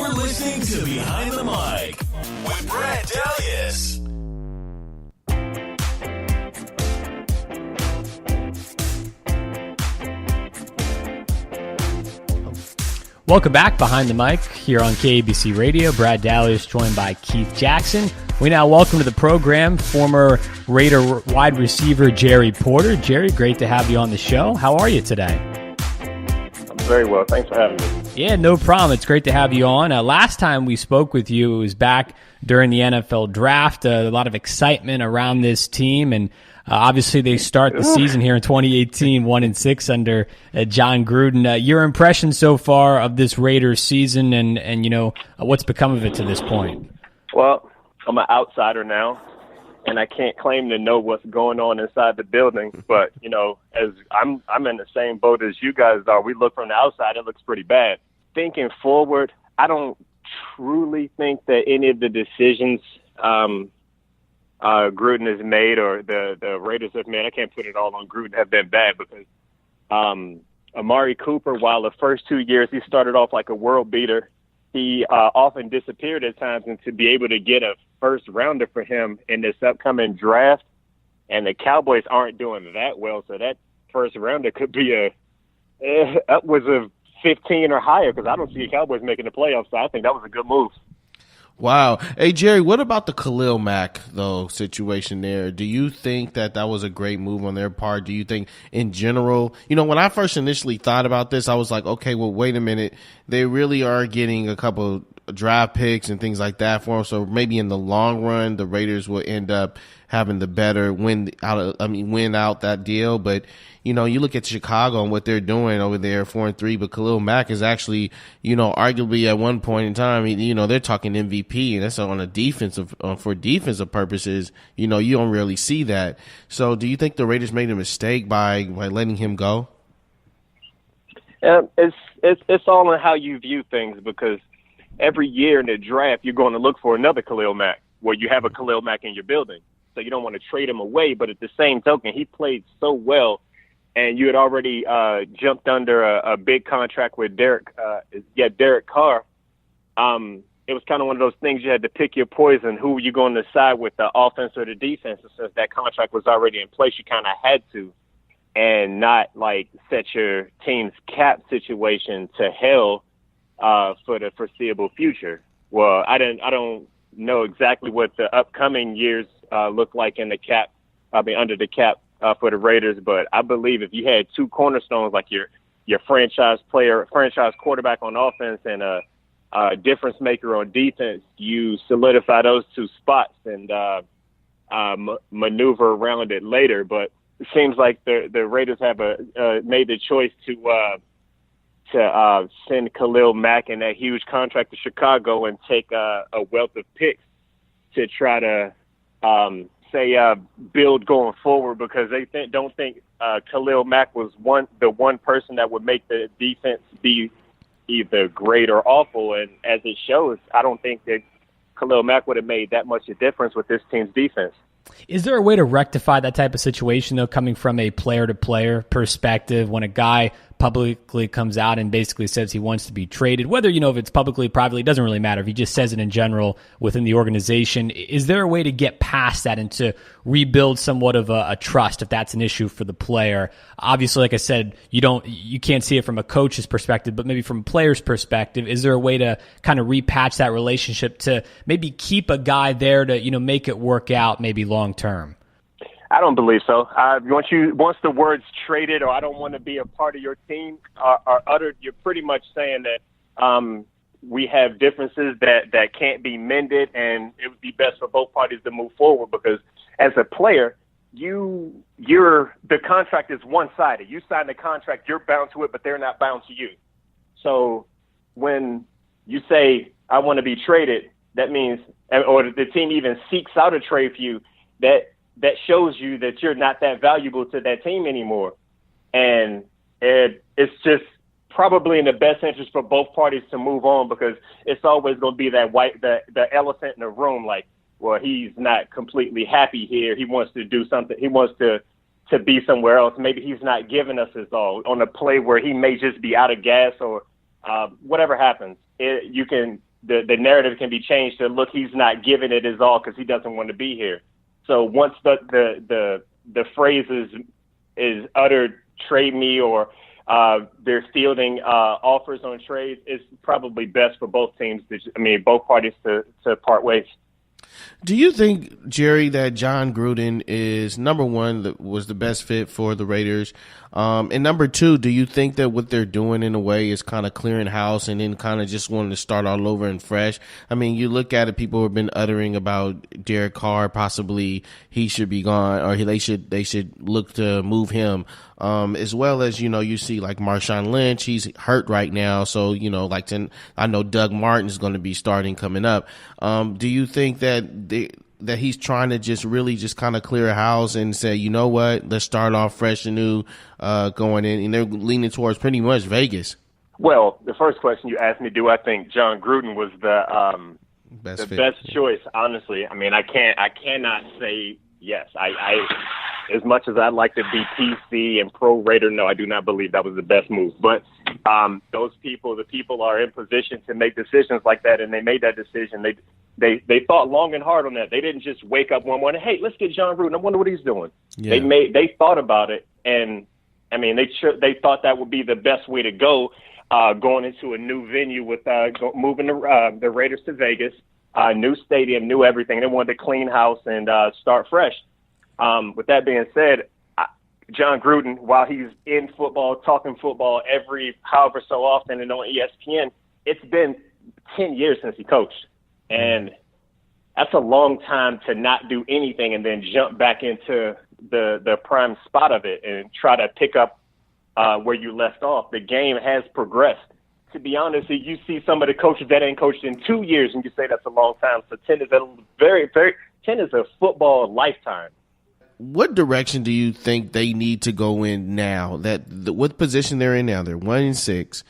You're listening to Behind the Mic with Brad Dalius. Welcome back, Behind the Mic, here on KABC Radio. Brad Dalius joined by Keith Jackson. We now welcome to the program former Raider wide receiver Jerry Porter. Jerry, great to have you on the show. How are you today? I'm very well. Thanks for having me. Yeah, no problem. It's great to have you on. Last time we spoke with you, it was back during the NFL draft. A lot of excitement around this team, and obviously they start the season here in 2018, 1-6 under John Gruden. Your impression so far of this Raiders season and you know, what's become of it to this point? Well, I'm an outsider now, and I can't claim to know what's going on inside the building. But, you know, as I'm in the same boat as you guys are. We look from the outside, it looks pretty bad. Thinking forward, I don't truly think that any of the decisions Gruden has made or the Raiders have made, I can't put it all on Gruden, have been bad because Amari Cooper, while the first 2 years he started off like a world beater, he often disappeared at times, and to be able to get a first rounder for him in this upcoming draft, and the Cowboys aren't doing that well, so that first rounder could be upwards of 15 or higher because I don't see the Cowboys making the playoffs, so I think that was a good move. Wow. Hey, Jerry, what about the Khalil Mack, though, situation there? Do you think that was a great move on their part? Do you think in general, you know, when I first initially thought about this, I was like, okay, well, wait a minute. They really are getting a couple draft picks and things like that for them. So maybe in the long run, the Raiders will end up having the better win out that deal. But, you know, you look at Chicago and what they're doing over there, 4-3, but Khalil Mack is actually, you know, arguably at one point in time, you know, they're talking MVP, and that's on a defensive, for defensive purposes. You know, you don't really see that. So do you think the Raiders made a mistake by letting him go? It's all in how you view things, because every year in the draft, you're going to look for another Khalil Mack, where you have a Khalil Mack in your building. So you don't want to trade him away, but at the same token, he played so well, and you had already jumped under a big contract with Derek Carr. It was kind of one of those things you had to pick your poison. Who were you going to side with, the offense or the defense? And since that contract was already in place, you kind of had to, and not like set your team's cap situation to hell for the foreseeable future. Well, I don't know exactly what the upcoming years look like in the cap. Under the cap for the Raiders, but I believe if you had two cornerstones like your franchise quarterback on offense and a difference maker on defense, you solidify those two spots and maneuver around it later. But it seems like the Raiders have made the choice to send Khalil Mack and that huge contract to Chicago and take a wealth of picks to try to build going forward, because they don't think Khalil Mack was the one person that would make the defense be either great or awful. And as it shows, I don't think that Khalil Mack would have made that much a difference with this team's defense. Is there a way to rectify that type of situation, though, coming from a player-to-player perspective, when a guy publicly comes out and basically says he wants to be traded, whether, you know, if it's publicly, privately, it doesn't really matter. If he just says it in general within the organization, is there a way to get past that and to rebuild somewhat of a trust if that's an issue for the player? Obviously, like I said, you can't see it from a coach's perspective, but maybe from a player's perspective, is there a way to kind of repatch that relationship to maybe keep a guy there to, you know, make it work out maybe long term? I don't believe so. Once the words traded or I don't want to be a part of your team are uttered, you're pretty much saying that we have differences that can't be mended, and it would be best for both parties to move forward, because as a player, the contract is one-sided. You sign the contract, you're bound to it, but they're not bound to you. So when you say, I want to be traded, that means, or the team even seeks out a trade for you, that shows you that you're not that valuable to that team anymore. And it's just probably in the best interest for both parties to move on, because it's always going to be the elephant in the room. Like, well, he's not completely happy here. He wants to do something. He wants to be somewhere else. Maybe he's not giving us his all on a play where he may just be out of gas or whatever happens. You can the narrative can be changed to, look, he's not giving it his all because he doesn't want to be here. So once the phrase is uttered, trade me, or they're fielding offers on trades, it's probably best for both teams. Both parties to part ways. Do you think, Jerry, that John Gruden is, number one, was the best fit for the Raiders? And number two, do you think that what they're doing in a way is kind of clearing house and then kind of just wanting to start all over and fresh? I mean, you look at it, people have been uttering about Derek Carr, possibly he should be gone, or they should look to move him. As well as, you see like Marshawn Lynch, he's hurt right now. So, I know Doug Martin is going to be starting coming up. Do you think that he's trying to just really just kind of clear a house and say, you know what, let's start off fresh and new, going in, and they're leaning towards pretty much Vegas? Well, the first question you asked me, do I think John Gruden was the best choice? Honestly, I cannot say yes. I as much as I'd like to be PC and pro Raider, no, I do not believe that was the best move. But the people are in position to make decisions like that, and they made that decision. They thought long and hard on that. They didn't just wake up one morning, hey, let's get John Gruden. I wonder what he's doing. Yeah. They thought about it, and they thought that would be the best way to go, going into a new venue with moving the Raiders to Vegas, new stadium, new everything. They wanted to clean house and start fresh. With that being said, John Gruden, while he's in football, talking football however so often and on ESPN, it's been 10 years since he coached. And that's a long time to not do anything and then jump back into the prime spot of it and try to pick up where you left off. The game has progressed. To be honest, you see some of the coaches that ain't coached in 2 years and you say that's a long time. So 10 is a football lifetime. What direction do you think they need to go in now? What position they're in now? They're 1-6.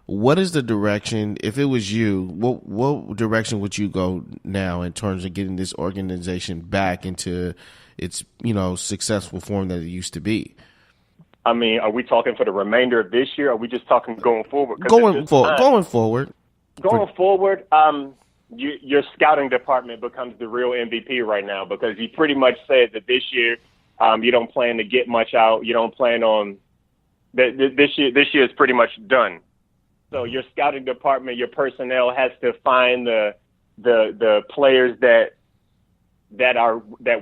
What is the direction? If it was you, what direction would you go now in terms of getting this organization back into its successful form that it used to be? Are we talking for the remainder of this year? Or are we just talking going forward? Going forward. Going forward. Your scouting department becomes the real MVP right now, because you pretty much said that this year you don't plan to get much out. You don't plan on this year. This year is pretty much done. So your scouting department, your personnel has to find the players that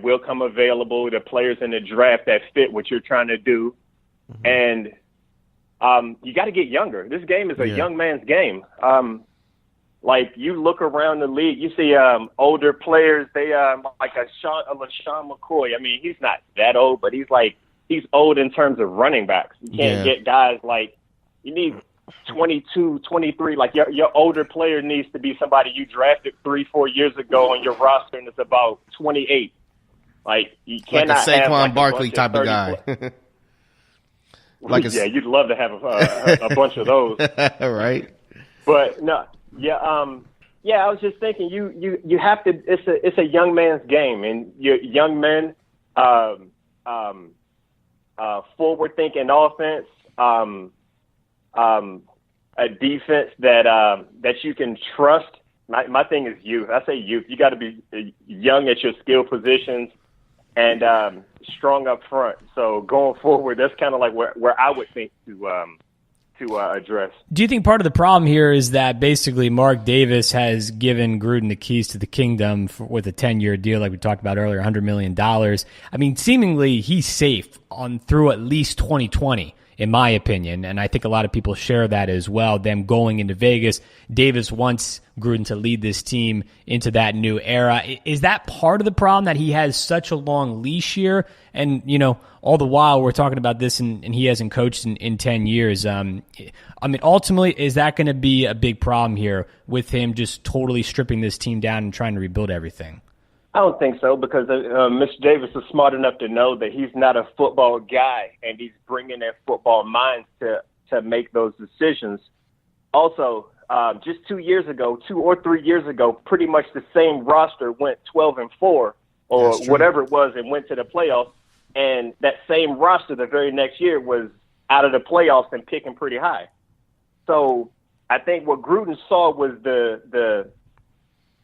will come available, the players in the draft that fit what you're trying to do, and you got to get younger. This game is a young man's game. Like, you look around the league, you see older players. They like a LaShawn McCoy. He's not that old, but he's old in terms of running backs. You can't get guys like, you need 22, 23. Like, your older player needs to be somebody you drafted 3-4 years ago on your roster, and it's about 28. Like, you cannot like a Saquon have Barkley type of guy. You'd love to have a bunch of those, right? But no. I was just thinking you have to. It's a young man's game, and young men, forward thinking offense, a defense that you can trust. My thing is youth. I say youth. You got to be young at your skill positions and strong up front. So going forward, that's kind of like where I would think to address. Do you think part of the problem here is that basically Mark Davis has given Gruden the keys to the kingdom with a 10-year deal, like we talked about earlier, $100 million? Seemingly he's safe through at least 2020, in my opinion, and I think a lot of people share that as well. Them going into Vegas, Davis wants Gruden to lead this team into that new era. Is that part of the problem, that he has such a long leash here? And, all the while we're talking about this and he hasn't coached in 10 years. Ultimately, is that going to be a big problem here with him just totally stripping this team down and trying to rebuild everything? I don't think so, because Mr. Davis is smart enough to know that he's not a football guy, and he's bringing in football minds to make those decisions. Also, just 2 or 3 years ago, pretty much the same roster went 12-4 or whatever it was and went to the playoffs. And that same roster the very next year was out of the playoffs and picking pretty high. So I think what Gruden saw was the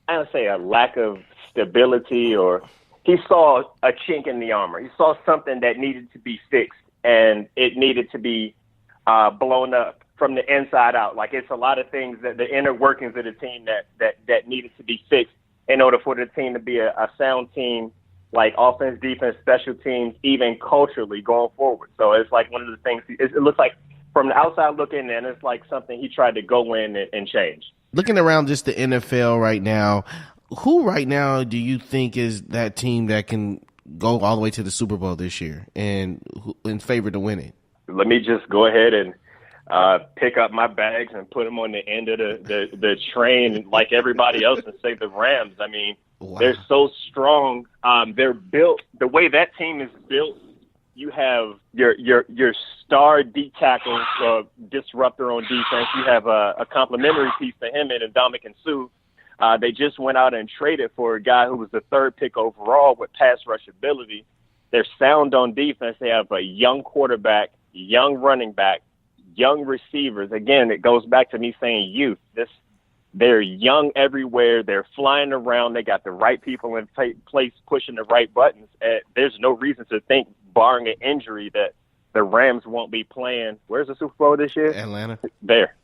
I don't say a lack of stability, or he saw a chink in the armor. He saw something that needed to be fixed, and it needed to be blown up from the inside out. Like, it's a lot of things that the inner workings of the team that needed to be fixed in order for the team to be a sound team, like offense, defense, special teams, even culturally going forward. So it's like one of the things, it looks like from the outside looking in, it's like something he tried to go in and change. Looking around just the NFL right now, who right now do you think is that team that can go all the way to the Super Bowl this year and in favor to win it? Let me just go ahead and pick up my bags and put them on the end of the train like everybody else and say the Rams. I mean, wow. They're so strong. They're built the way that team is built. You have your star D tackle disruptor on defense. You have a complimentary piece to him in Ndamukong Suh. They just went out and traded for a guy who was the third pick overall with pass rush ability. They're sound on defense. They have a young quarterback, young running back, young receivers. Again, it goes back to me saying youth. They're young everywhere. They're flying around. They got the right people in place pushing the right buttons. There's no reason to think, barring an injury, that the Rams won't be playing. Where's the Super Bowl this year? Atlanta. There.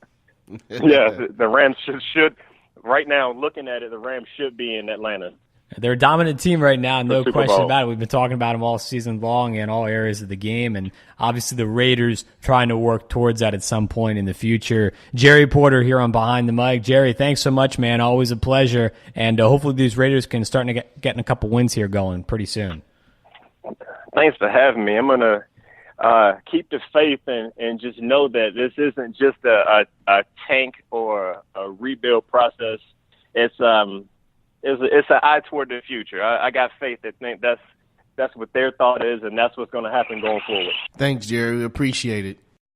Yeah, the Rams should right now, looking at it, the Rams should be in Atlanta. They're a dominant team right now, no Super question Bowl. about it. We've been talking about them all season long in all areas of the game, and obviously the Raiders trying to work towards that at some point in the future. Jerry Porter here on Behind the Mic. Jerry, thanks so much, man. Always a pleasure, and hopefully these Raiders can start to getting a couple wins here going pretty soon. Thanks for having me. I'm going to keep the faith and just know that this isn't just a tank or a rebuild process. It's an eye toward the future. I got faith that think that's what their thought is, and that's what's going to happen going forward. Thanks, Jerry. We appreciate it.